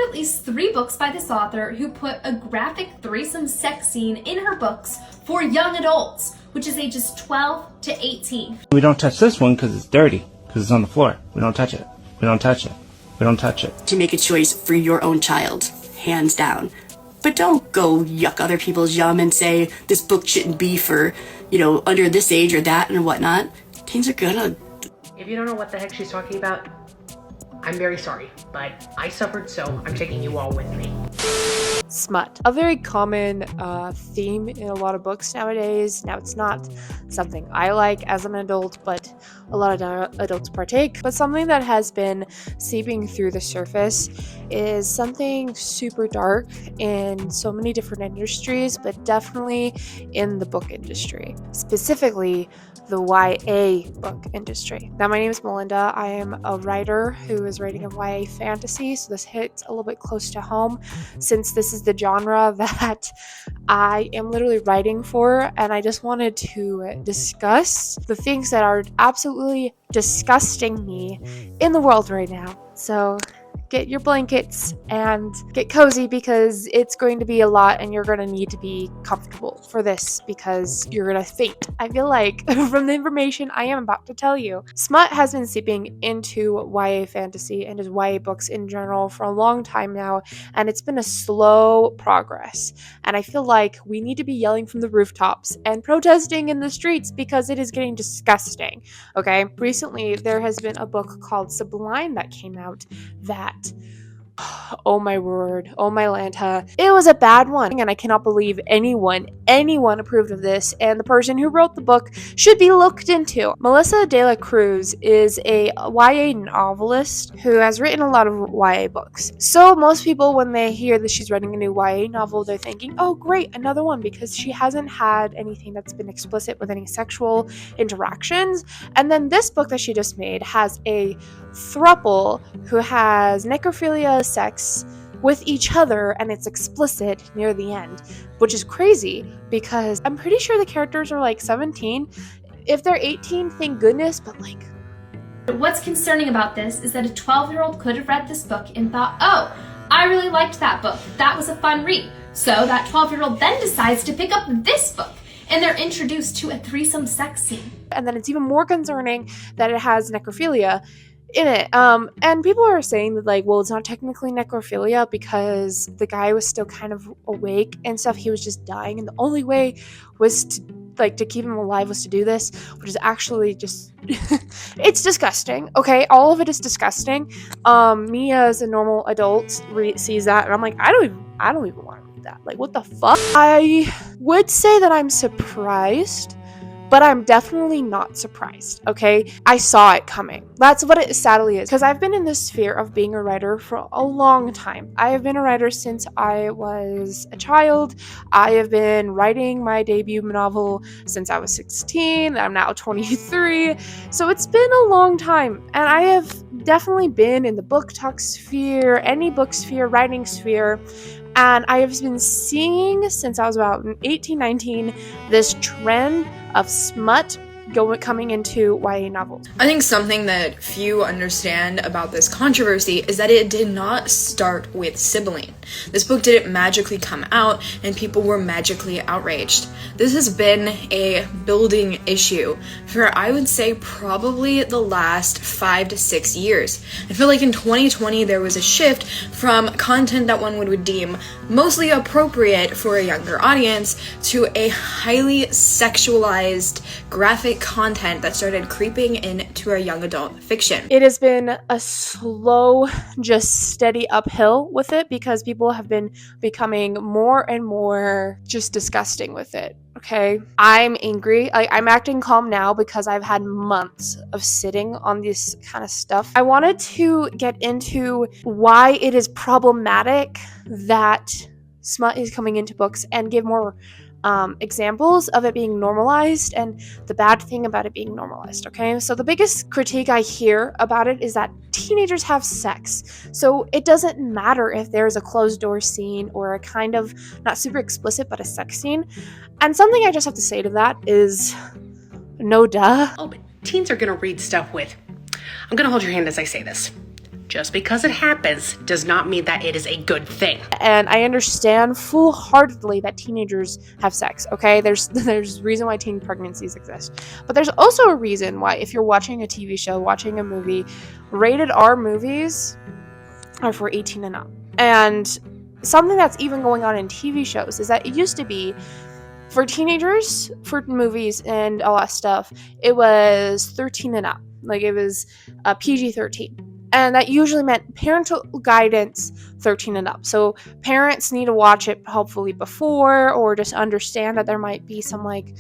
at least 3 books by this author who put a graphic threesome sex scene in her books for young adults, which is ages 12 to 18. We don't touch this one because it's dirty, because it's on the floor. We don't touch it. We don't touch it. We don't touch it. To make a choice for your own child, hands down. But don't go yuck other people's yum and say this book shouldn't be for, under this age or that and whatnot. Teens are gonna... If you don't know what the heck she's talking about, I'm very sorry, but I suffered, so I'm taking you all with me. Smut. A very common theme in a lot of books nowadays. Now, it's not something I like as an adult, but a lot of adults partake. But something that has been seeping through the surface is something super dark in so many different industries, but definitely in the book industry. Specifically, the YA book industry. Now, my name is Melinda. I am a writer who is writing a YA fantasy, so this hits a little bit close to home since this is the genre that I am literally writing for, and I just wanted to discuss the things that are absolutely disgusting me in the world right now. So get your blankets and get cozy because it's going to be a lot and you're going to need to be comfortable for this because you're going to faint. I feel like from the information I am about to tell you, smut has been seeping into YA fantasy and just YA books in general for a long time now, and it's been a slow progress. And I feel like we need to be yelling from the rooftops and protesting in the streets because it is getting disgusting. Okay, recently there has been a book called Sublime that came out that, oh my word, oh my Lanta, it was a bad one, and I cannot believe anyone approved of this, and the person who wrote the book should be looked into. Melissa De La Cruz is a YA novelist who has written a lot of YA books. So most people, when they hear that she's writing a new YA novel, they're thinking, oh great, another one, because she hasn't had anything that's been explicit with any sexual interactions. And then this book that she just made has a throuple who has necrophilia sex with each other, and it's explicit near the end, which is crazy because I'm pretty sure the characters are like 17. If they're 18, thank goodness, but like... What's concerning about this is that a 12-year-old could have read this book and thought, oh, I really liked that book. That was a fun read. So that 12-year-old then decides to pick up this book, and they're introduced to a threesome sex scene. And then it's even more concerning that it has necrophilia in it. And people are saying that, like, well, it's not technically necrophilia because the guy was still kind of awake and stuff. He was just dying, and the only way was to keep him alive was to do this, which is actually just it's disgusting. Okay, all of it is disgusting. Me as a normal adult sees that and I'm like, I don't even want to read that. Like, what the fuck? I would say that I'm surprised, but I'm definitely not surprised, okay? I saw it coming. That's what it sadly is, because I've been in this sphere of being a writer for a long time. I have been a writer since I was a child. I have been writing my debut novel since I was 16. I'm now 23. So it's been a long time, and I have definitely been in the book talk sphere, any book sphere, writing sphere, and I have been seeing since I was about 18, 19, this trend of smut coming into YA novels. I think something that few understand about this controversy is that it did not start with sibling. This book didn't magically come out and people were magically outraged. This has been a building issue for, I would say, probably the last 5 to 6 years. I feel like in 2020 there was a shift from content that one would deem mostly appropriate for a younger audience to a highly sexualized graphic content that started creeping into our young adult fiction. It has been a slow, just steady uphill with it because people have been becoming more and more just disgusting with it. Okay, I'm angry. I'm acting calm now because I've had months of sitting on this kind of stuff. I wanted to get into why it is problematic that smut is coming into books and give more examples of it being normalized and the bad thing about it being normalized, okay? So the biggest critique I hear about it is that teenagers have sex. So it doesn't matter if there's a closed door scene or a kind of, not super explicit, but a sex scene. And something I just have to say to that is, no duh. Oh, but teens are gonna read stuff with, I'm gonna hold your hand as I say this, Just because it happens does not mean that it is a good thing. And I understand full-heartedly that teenagers have sex, okay? There's reason why teen pregnancies exist. But there's also a reason why, if you're watching a TV show, watching a movie, rated R movies are for 18 and up. And something that's even going on in TV shows is that it used to be for teenagers, for movies and all that stuff, it was 13 and up. Like, it was PG-13. And that usually meant parental guidance 13 and up. So parents need to watch it hopefully before, or just understand that there might be some like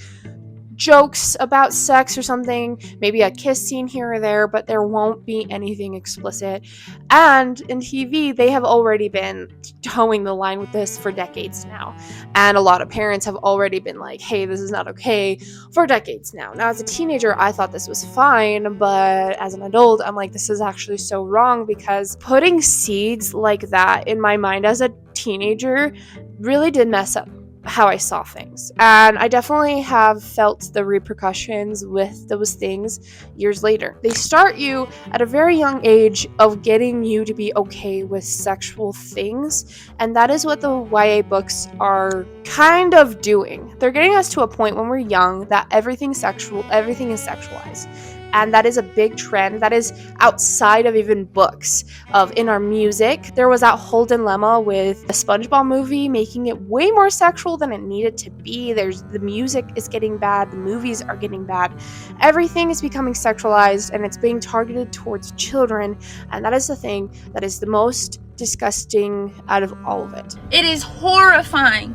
jokes about sex or something, maybe a kiss scene here or there, but there won't be anything explicit. And in TV, they have already been towing the line with this for decades now. And a lot of parents have already been like, hey, this is not okay, for decades now. Now, as a teenager, I thought this was fine, but as an adult, I'm like, this is actually so wrong, because putting seeds like that in my mind as a teenager really did mess up how I saw things. And I definitely have felt the repercussions with those things years later. They start you at a very young age of getting you to be okay with sexual things, and that is what the YA books are kind of doing. They're getting us to a point when we're young that everything is sexualized. And that is a big trend that is outside of even books. In our music, there was that whole dilemma with the SpongeBob movie making it way more sexual than it needed to be. The music is getting bad, the movies are getting bad. Everything is becoming sexualized, and it's being targeted towards children. And that is the thing that is the most disgusting out of all of it. It is horrifying.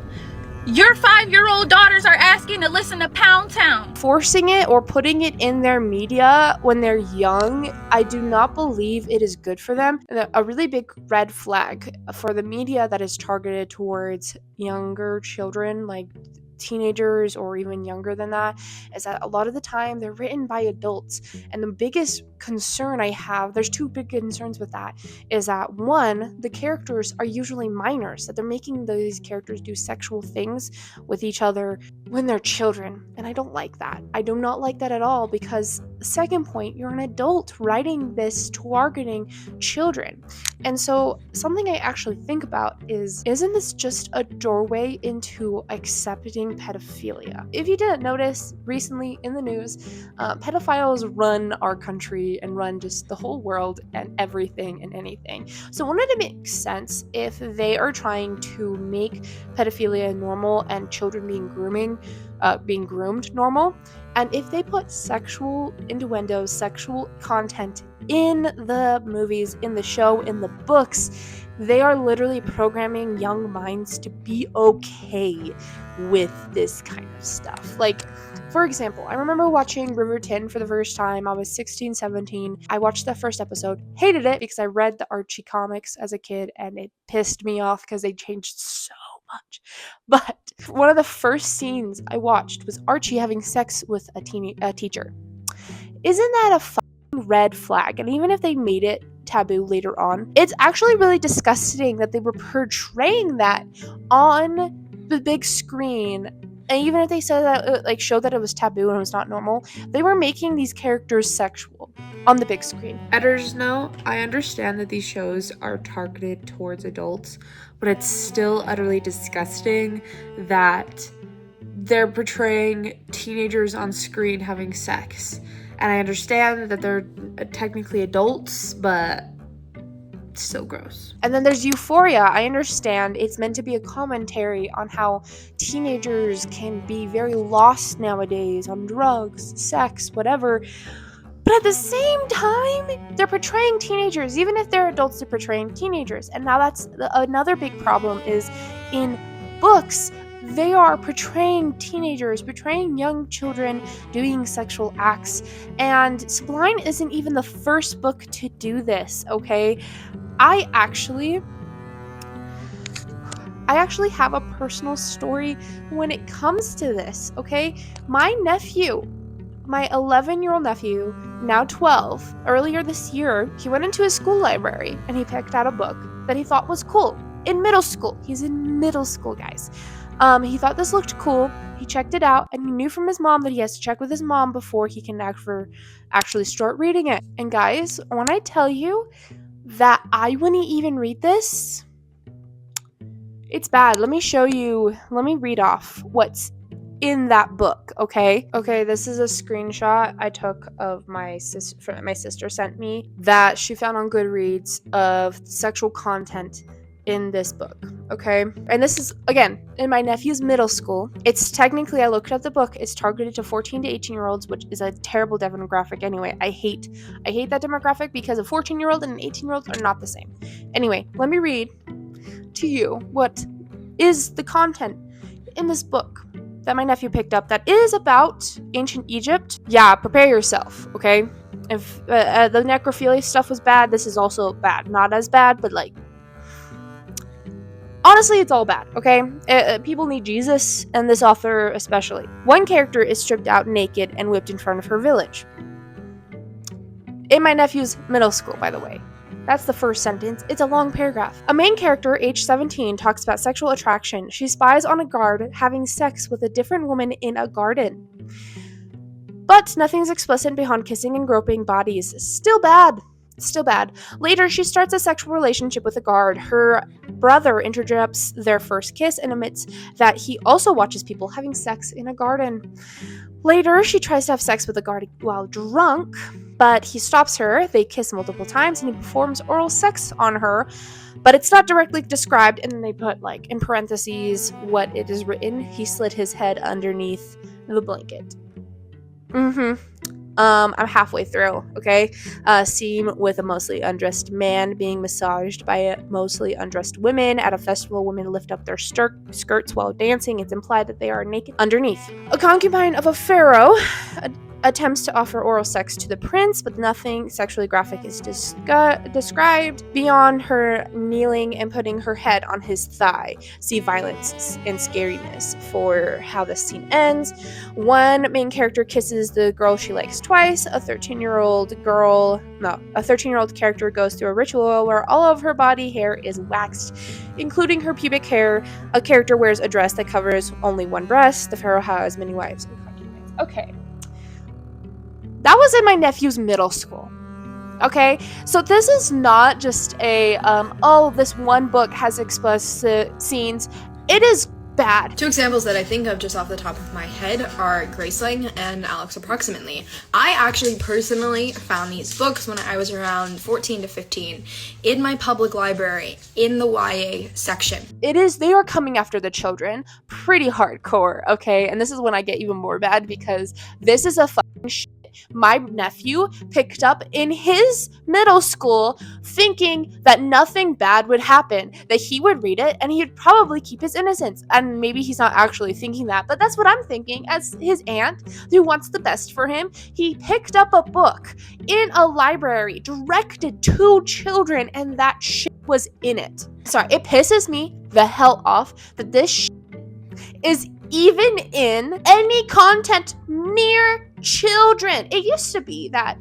Your 5-year-old daughters are asking to listen to Pound Town. Forcing it or putting it in their media when they're young, I do not believe it is good for them. A really big red flag for the media that is targeted towards younger children, like teenagers or even younger than that, is that a lot of the time they're written by adults. And the biggest concern I have, there's two big concerns with that, is that one, the characters are usually minors, that they're making these characters do sexual things with each other when they're children. And I don't like that. I do not like that at all, because second point, you're an adult writing this targeting children. And so something I actually think about is, isn't this just a doorway into accepting pedophilia? If you didn't notice, recently in the news, pedophiles run our country and run just the whole world and everything and anything. So wouldn't it make sense if they are trying to make pedophilia normal and children being groomed normal? And if they put sexual innuendos, sexual content in the movies, in the show, in the books, they are literally programming young minds to be okay with this kind of stuff. Like, for example, I remember watching Riverton for the first time. I was 16, 17. I watched the first episode, hated it because I read the Archie comics as a kid and it pissed me off because they changed so much. But one of the first scenes I watched was Archie having sex with a teacher. Isn't that a fucking red flag? And even if they made it taboo later on, it's actually really disgusting that they were portraying that on the big screen. And even if they said that, showed that it was taboo and it was not normal, they were making these characters sexual on the big screen. Editors know, I understand that these shows are targeted towards adults, but it's still utterly disgusting that they're portraying teenagers on screen having sex. And I understand that they're technically adults, but it's so gross. And then there's Euphoria. I understand it's meant to be a commentary on how teenagers can be very lost nowadays on drugs, sex, whatever. But at the same time, they're portraying teenagers. Even if they're adults, they're portraying teenagers. And now that's another big problem is in books, they are portraying teenagers, portraying young children doing sexual acts. And Sublime isn't even the first book to do this, okay? I actually have a personal story when it comes to this, okay? My 11-year-old nephew, now 12, earlier this year, he went into his school library and he picked out a book that he thought was cool. In middle school. He's in middle school, guys. He thought this looked cool. He checked it out, and he knew from his mom that he has to check with his mom before he can actually start reading it. And guys, when I tell you, that I wouldn't even read this. It's bad. Let me show you. Let me read off what's in that book, okay? Okay, this is a screenshot I took of my sister sent me that she found on Goodreads of sexual content in this book, okay? And this is, again, in my nephew's middle school. It's technically, I looked up the book, it's targeted to 14 to 18-year-olds, which is a terrible demographic anyway. I hate that demographic because a 14-year-old and an 18-year-old are not the same. Anyway, let me read to you what is the content in this book that my nephew picked up that is about ancient Egypt. Yeah, prepare yourself, okay? If the necrophilia stuff was bad, this is also bad. Not as bad, but like, honestly, it's all bad, okay? People need Jesus, and this author especially. One character is stripped out naked and whipped in front of her village. In my nephew's middle school, by the way. That's the first sentence. It's a long paragraph. A main character, age 17, talks about sexual attraction. She spies on a guard having sex with a different woman in a garden. But nothing's explicit beyond kissing and groping bodies. Still bad. Still bad. Later, she starts a sexual relationship with a guard. Her brother interrupts their first kiss and admits that he also watches people having sex in a garden. Later, she tries to have sex with a guard while drunk, but he stops her. They kiss multiple times, and he performs oral sex on her, but it's not directly described, and then they put, like, in parentheses what it is written. He slid his head underneath the blanket. I'm halfway through, okay? Scene with a mostly undressed man being massaged by mostly undressed women. At a festival, women lift up their skirts while dancing. It's implied that they are naked underneath. A concubine of a pharaoh attempts to offer oral sex to the prince, but nothing sexually graphic is described beyond her kneeling and putting her head on his thigh. See violence and scariness for how the scene ends. One main character kisses the girl she likes twice. A 13-year-old character goes through a ritual where all of her body hair is waxed, including her pubic hair. A character wears a dress that covers only one breast. The pharaoh has many wives and concubines. Okay. That was in my nephew's middle school. Okay? So this is not just a, this one book has explicit scenes. It is bad. Two examples that I think of just off the top of my head are Graceling and Alex Approximately. I actually personally found these books when I was around 14 to 15 in my public library in the YA section. They are coming after the children pretty hardcore, okay? And this is when I get even more bad because this is a fucking shit my nephew picked up in his middle school, thinking that nothing bad would happen, that he would read it and he'd probably keep his innocence. And maybe he's not actually thinking that, but that's what I'm thinking as his aunt who wants the best for him. He picked up a book in a library directed to children and that shit was in it. Sorry, it pisses me the hell off that this shit is even in any content near children. It used to be that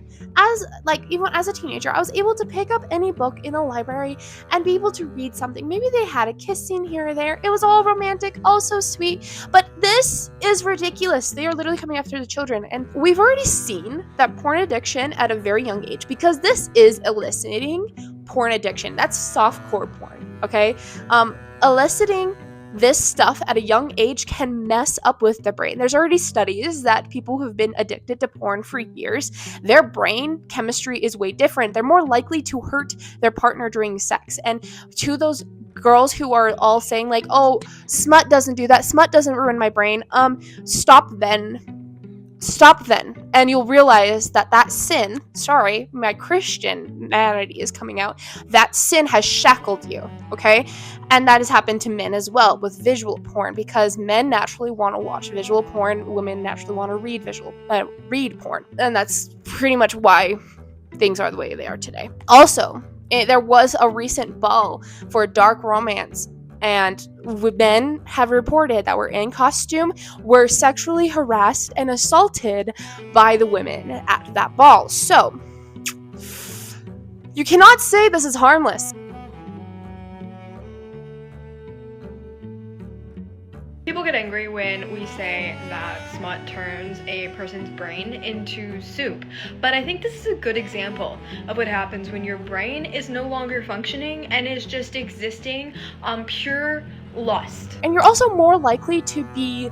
even as a teenager, I was able to pick up any book in a library and be able to read something. Maybe they had a kiss scene here or there. It was all romantic, all so sweet. But this is ridiculous. They are literally coming after the children. And we've already seen that porn addiction at a very young age because this is eliciting porn addiction. That's softcore porn, okay? Eliciting this stuff at a young age can mess up with the brain. There's already studies that people who've been addicted to porn for years, their brain chemistry is way different. They're more likely to hurt their partner during sex. And to those girls who are all saying like, oh, smut doesn't do that, smut doesn't ruin my brain, stop then, and you'll realize that sin, sorry, my Christianity is coming out, that sin has shackled you, okay? And that has happened to men as well with visual porn, because men naturally want to watch visual porn, women naturally want to read porn, and that's pretty much why things are the way they are today. Also, there was a recent ball for dark romance, and men have reported that were in costume were sexually harassed and assaulted by the women at that ball. So, you cannot say this is harmless. People get angry when we say that smut turns a person's brain into soup, but I think this is a good example of what happens when your brain is no longer functioning and is just existing on pure lust. And you're also more likely to be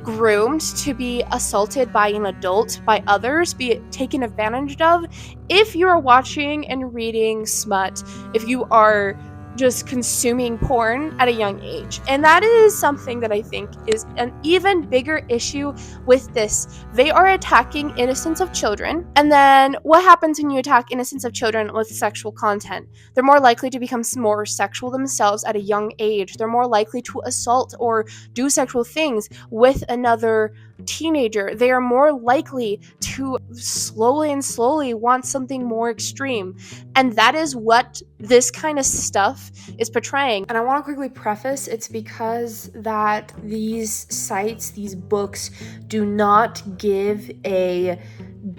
groomed, to be assaulted by an adult, by others, be taken advantage of if you're watching and reading smut, if you are just consuming porn at a young age. And that is something that I think is an even bigger issue with this. They are attacking innocence of children. And then what happens when you attack innocence of children with sexual content? They're more likely to become more sexual themselves at a young age. They're more likely to assault or do sexual things with another teenager. They are more likely to slowly want something more extreme. And that is what this kind of stuff is portraying. And I want to quickly preface, it's because that these sites, these books, do not give a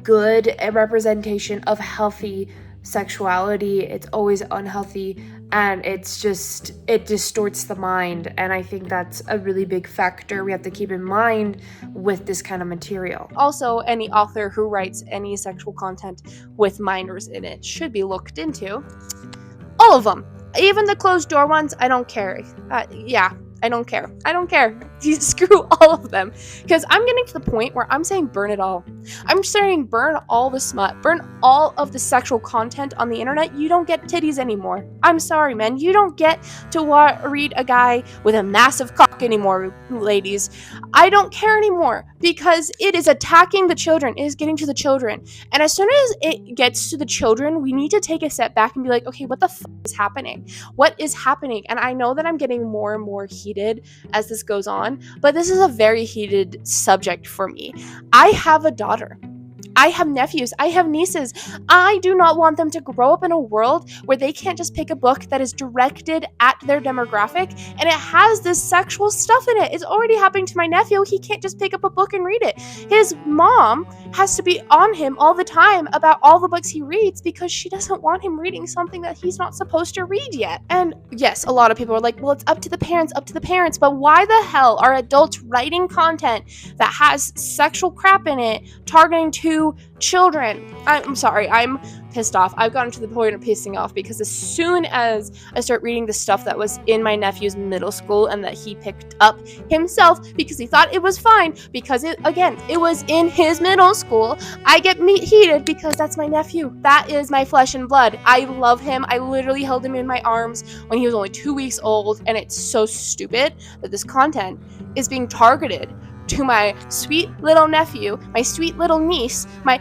good representation of healthy sexuality. It's always unhealthy, and it distorts the mind. And I think that's a really big factor we have to keep in mind with this kind of material. Also, any author who writes any sexual content with minors in it should be looked into. All of them. Even the closed door ones, I don't care. I don't care. Screw all of them. Because I'm getting to the point where I'm saying burn it all. I'm saying burn all the smut. Burn all of the sexual content on the internet. You don't get titties anymore. I'm sorry, man. You don't get to read a guy with a massive cock anymore, ladies. I don't care anymore. Because it is attacking the children. It is getting to the children. And as soon as it gets to the children, we need to take a step back and be like, okay, what the fuck is happening? What is happening? And I know that I'm getting more and more heated as this goes on, but this is a very heated subject for me. I have a daughter. I have nephews. I have nieces. I do not want them to grow up in a world where they can't just pick a book that is directed at their demographic and it has this sexual stuff in it. It's already happening to my nephew. He can't just pick up a book and read it. His mom has to be on him all the time about all the books he reads because she doesn't want him reading something that he's not supposed to read yet. And yes, a lot of people are like, well, it's up to the parents, but why the hell are adults writing content that has sexual crap in it targeting to children? I'm sorry, I'm pissed off. I've gotten to the point of pissing off because as soon as I start reading the stuff that was in my nephew's middle school and that he picked up himself because he thought it was fine because it was in his middle school, I get heated because that's my nephew. That is my flesh and blood. I love him. I literally held him in my arms when he was only 2 weeks old, and it's so stupid that this content is being targeted to my sweet little nephew, my sweet little niece, my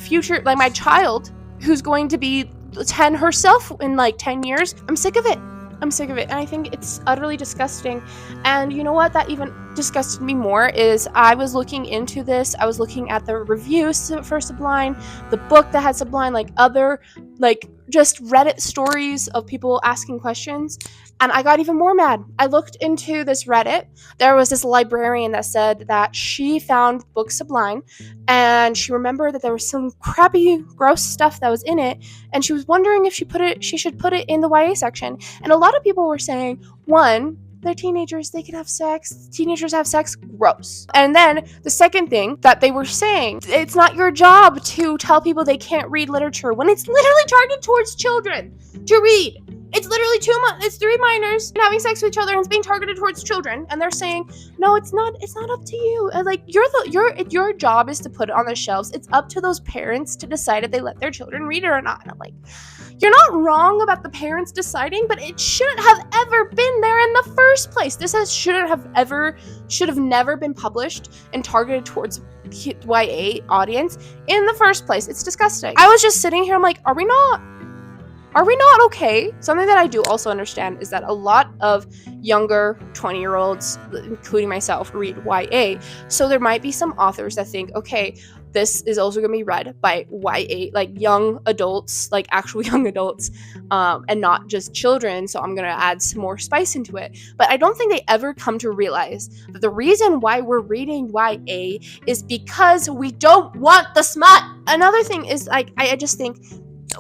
future, like my child who's going to be 10 herself in like 10 years. I'm sick of it. And I think it's utterly disgusting. And you know what? That even disgusted me more is I was looking into this. I was looking at the reviews for Sublime, the book that had Sublime, like other, like just Reddit stories of people asking questions. And I got even more mad. I looked into this Reddit. There was this librarian that said that she found book Sublime and she remembered that there was some crappy, gross stuff that was in it. And she was wondering if she should put it in the YA section. And a lot of people were saying, one, they're teenagers, they can have sex. Teenagers have sex, gross. And then the second thing that they were saying, it's not your job to tell people they can't read literature when it's literally targeted towards children to read. It's literally it's 3 minors having sex with each other and it's being targeted towards children. And they're saying, no, it's not up to you. And like, your job is to put it on the shelves. It's up to those parents to decide if they let their children read it or not. And I'm like, you're not wrong about the parents deciding, but it shouldn't have ever been there in the first place. This should have never been published and targeted towards YA audience in the first place. It's disgusting. I was just sitting here, I'm like, are we not okay? Something that I do also understand is that a lot of younger 20-year-olds, including myself, read YA. So there might be some authors that think, okay, this is also going to be read by YA, like young adults, like actual young adults, and not just children. So I'm going to add some more spice into it. But I don't think they ever come to realize that the reason why we're reading YA is because we don't want the smut. Another thing is, like, I just think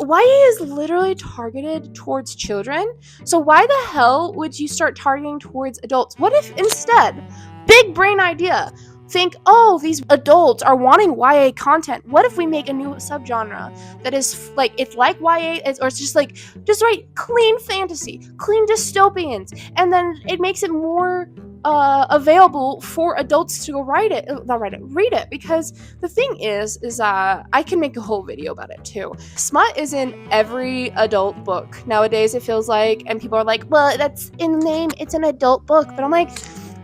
YA is literally targeted towards children. So why the hell would you start targeting towards adults? What if instead, big brain idea, think, oh, these adults are wanting YA content. What if we make a new subgenre that is like, it's like YA, or it's just write clean fantasy, clean dystopians, and then it makes it more available for adults to go read it. Because the thing is I can make a whole video about it too. Smut is in every adult book nowadays, it feels like, and people are like, well, that's in the name, it's an adult book. But I'm like,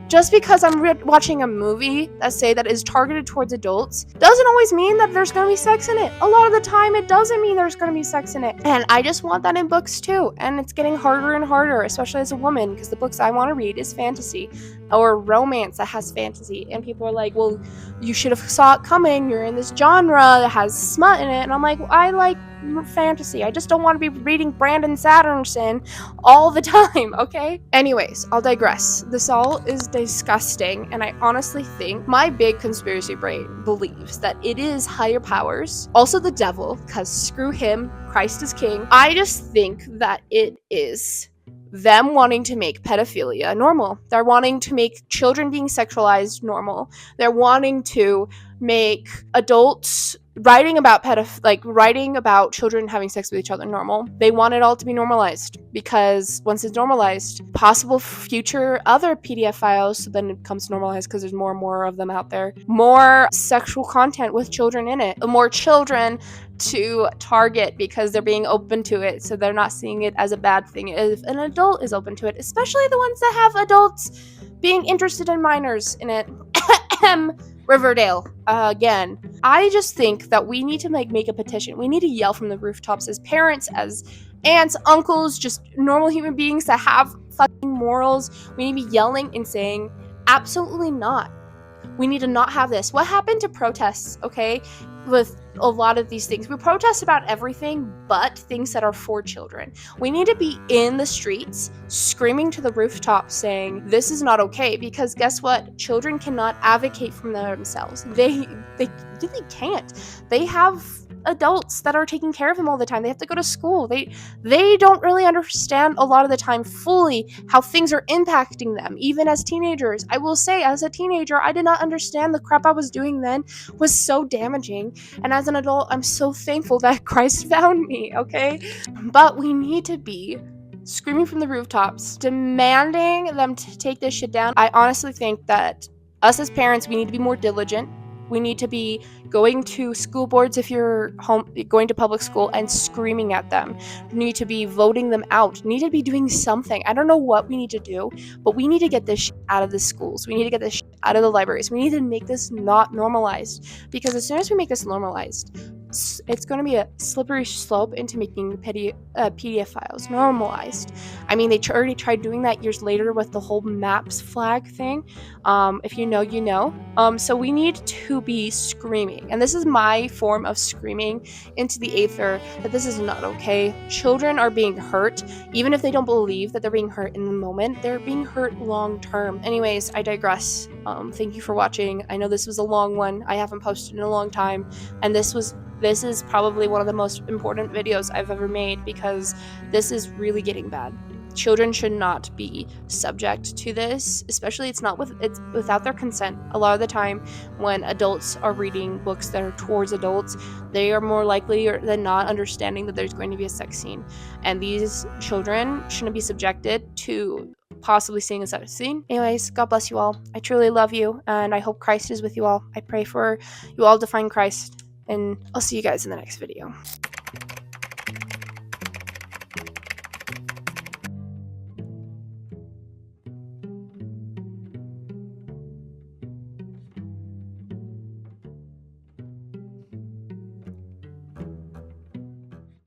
just because I'm watching a movie that say that is targeted towards adults doesn't always mean that there's gonna be sex in it. A lot of the time it doesn't mean there's gonna be sex in it. And I just want that in books too. And it's getting harder and harder, especially as a woman, because the books I want to read is fantasy or romance that has fantasy. And people are like, well, you should have saw it coming. You're in this genre that has smut in it. And I'm like, well, I like fantasy. I just don't want to be reading Brandon Sanderson all the time, okay? Anyways, I'll digress. This all is disgusting, and I honestly think my big conspiracy brain believes that it is higher powers, also the devil, because screw him, Christ is king. I just think that it is them wanting to make pedophilia normal. They're wanting to make children being sexualized normal. They're wanting to make adults writing about children having sex with each other normal. They want it all to be normalized, because once it's normalized, possible future other PDF files, so then it becomes normalized because there's more and more of them out there. More sexual content with children in it. More children to target because they're being open to it, so they're not seeing it as a bad thing if an adult is open to it, especially the ones that have adults being interested in minors in it. Riverdale, again. I just think that we need to make a petition. We need to yell from the rooftops as parents, as aunts, uncles, just normal human beings that have fucking morals. We need to be yelling and saying, absolutely not. We need to not have this. What happened to protests, okay? With a lot of these things. We protest about everything but things that are for children. We need to be in the streets screaming to the rooftop saying this is not okay, because guess what? Children cannot advocate for themselves. They really can't. They have adults that are taking care of them all the time. They have to go to school. They don't really understand a lot of the time fully how things are impacting them, even as teenagers. I will say, as a teenager, I did not understand the crap I was doing then was so damaging. And as an adult, I'm so thankful that Christ found me, okay? But we need to be screaming from the rooftops, demanding them to take this shit down. I honestly think that us as parents, we need to be more diligent. We need to be going to school boards if you're going to public school and screaming at them. We need to be voting them out. We need to be doing something. I don't know what we need to do, but we need to get this shit out of the schools. We need to get this shit out of the libraries. We need to make this not normalized, because as soon as we make this normalized, it's going to be a slippery slope into making PDF files normalized. I mean, they already tried doing that years later with the whole maps flag thing. If you know, you know. So we need to be screaming, and this is my form of screaming into the aether, that this is not okay. Children are being hurt, even if they don't believe that they're being hurt in the moment. They're being hurt long term. Anyways, I digress. Thank you for watching. I know this was a long one. I haven't posted in a long time, and this is probably one of the most important videos I've ever made, because this is really getting bad. Children should not be subject to this, especially it's without their consent. A lot of the time when adults are reading books that are towards adults, they are more likely than not understanding that there's going to be a sex scene, and these children shouldn't be subjected to possibly seeing a sex scene. Anyways, God bless you all. I truly love you, and I hope Christ is with you all. I pray for you all to find Christ, and I'll see you guys in the next video.